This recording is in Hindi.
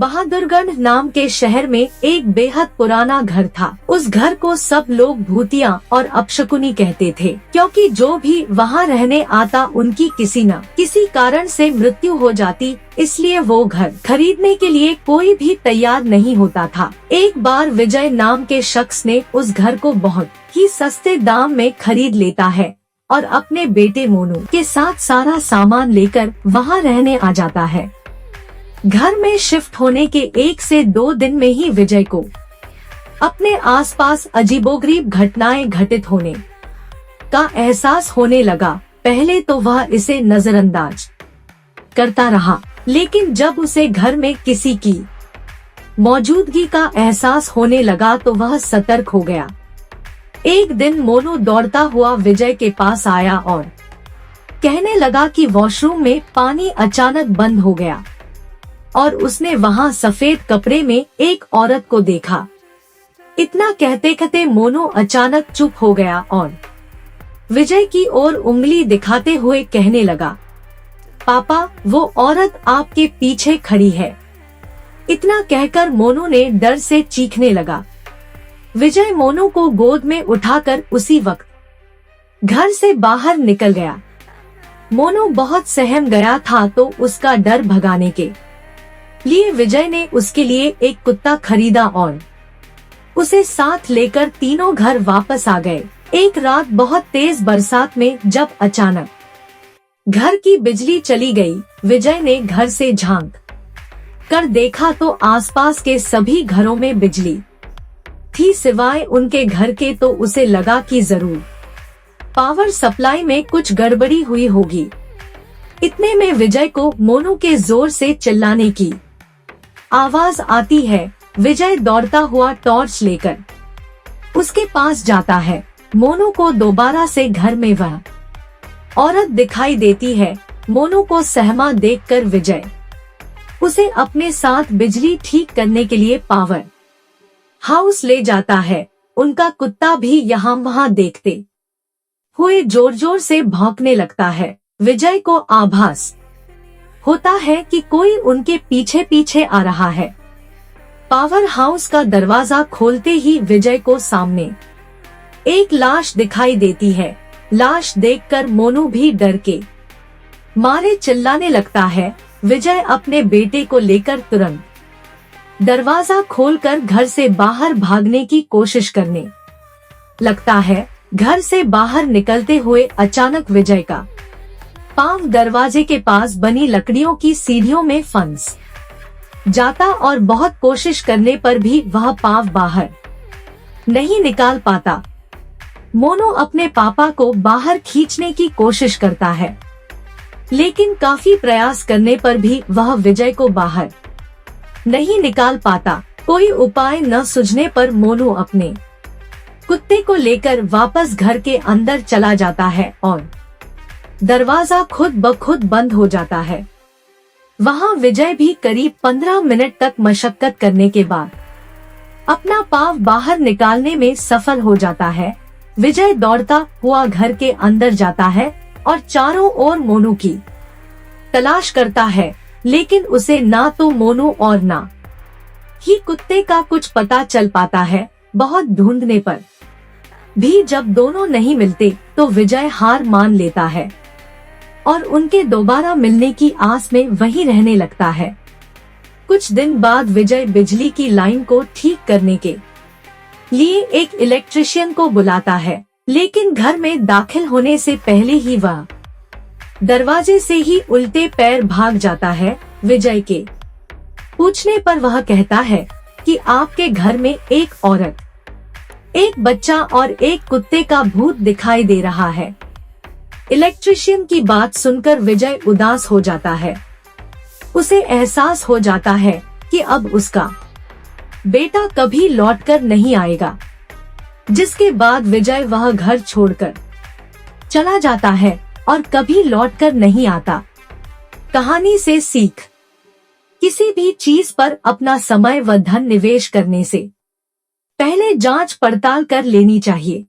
बहादुरगढ़ नाम के शहर में एक बेहद पुराना घर था। उस घर को सब लोग भूतिया और अपशकुनी कहते थे, क्योंकि जो भी वहाँ रहने आता उनकी किसी न किसी कारण से मृत्यु हो जाती, इसलिए वो घर खरीदने के लिए कोई भी तैयार नहीं होता था। एक बार विजय नाम के शख्स ने उस घर को बहुत ही सस्ते दाम में खरीद लेता है और अपने बेटे मोनू के साथ सारा सामान लेकर वहाँ रहने आ जाता है। घर में शिफ्ट होने के 1 से 2 दिन में ही विजय को अपने आसपास अजीबोगरीब घटनाएं घटित होने का एहसास होने लगा। पहले तो वह इसे नजरअंदाज करता रहा, लेकिन जब उसे घर में किसी की मौजूदगी का एहसास होने लगा तो वह सतर्क हो गया। एक दिन मोनू दौड़ता हुआ विजय के पास आया और कहने लगा कि वॉशरूम में पानी अचानक बंद हो गया और उसने वहां सफेद कपड़े में एक औरत को देखा। इतना कहते कहते मोनू अचानक चुप हो गया और विजय की ओर उंगली दिखाते हुए कहने लगा, पापा, वो औरत आपके पीछे खड़ी है। इतना कहकर मोनू ने डर से चीखने लगा। विजय मोनू को गोद में उठाकर उसी वक्त घर से बाहर निकल गया। मोनू बहुत सहम गया था, तो उसका डर भगाने के लिए विजय ने उसके लिए एक कुत्ता खरीदा और उसे साथ लेकर तीनों घर वापस आ गए। एक रात बहुत तेज बरसात में जब अचानक घर की बिजली चली गई, विजय ने घर से झांक कर देखा तो आसपास के सभी घरों में बिजली थी सिवाय उनके घर के। तो उसे लगा कि जरूर पावर सप्लाई में कुछ गड़बड़ी हुई होगी। इतने में विजय को मोनू के जोर से चिल्लाने की आवाज आती है। विजय दौड़ता हुआ टॉर्च लेकर उसके पास जाता है। मोनू को दोबारा से घर में वह औरत दिखाई देती है। मोनू को सहमा देखकर विजय उसे अपने साथ बिजली ठीक करने के लिए पावर हाउस ले जाता है। उनका कुत्ता भी यहाँ वहाँ देखते हुए जोर जोर से भौंकने लगता है। विजय को आभास होता है कि कोई उनके पीछे पीछे आ रहा है। पावर हाउस का दरवाजा खोलते ही विजय को सामने एक लाश दिखाई देती है। लाश देखकर मोनू भी डर के मारे चिल्लाने लगता है। विजय अपने बेटे को लेकर तुरंत दरवाजा खोलकर घर से बाहर भागने की कोशिश करने लगता है। घर से बाहर निकलते हुए अचानक विजय का पांव दरवाजे के पास बनी लकड़ियों की सीढ़ियों में फंस जाता और बहुत कोशिश करने पर भी वह पांव बाहर नहीं निकाल पाता। मोनू अपने पापा को बाहर खींचने की कोशिश करता है, लेकिन काफी प्रयास करने पर भी वह विजय को बाहर नहीं निकाल पाता। कोई उपाय न सूझने पर मोनू अपने कुत्ते को लेकर वापस घर के अंदर चला जाता है और दरवाजा खुद ब खुद बंद हो जाता है। वहाँ विजय भी करीब 15 मिनट तक मशक्कत करने के बाद अपना पांव बाहर निकालने में सफल हो जाता है। विजय दौड़ता हुआ घर के अंदर जाता है और चारों ओर मोनू की तलाश करता है, लेकिन उसे ना तो मोनू और ना ही कुत्ते का कुछ पता चल पाता है। बहुत ढूंढने पर भी जब दोनों नहीं मिलते तो विजय हार मान लेता है और उनके दोबारा मिलने की आस में वहीं रहने लगता है। कुछ दिन बाद विजय बिजली की लाइन को ठीक करने के लिए एक इलेक्ट्रिशियन को बुलाता है, लेकिन घर में दाखिल होने से पहले ही वह दरवाजे से ही उल्टे पैर भाग जाता है। विजय के पूछने पर वह कहता है कि आपके घर में एक औरत, एक बच्चा और एक कुत्ते का भूत दिखाई दे रहा है। इलेक्ट्रिशियन की बात सुनकर विजय उदास हो जाता है। उसे एहसास हो जाता है कि अब उसका बेटा कभी लौटकर नहीं आएगा, जिसके बाद विजय वह घर छोड़कर चला जाता है और कभी लौटकर नहीं आता। कहानी से सीख, किसी भी चीज पर अपना समय व धन निवेश करने से पहले जांच पड़ताल कर लेनी चाहिए।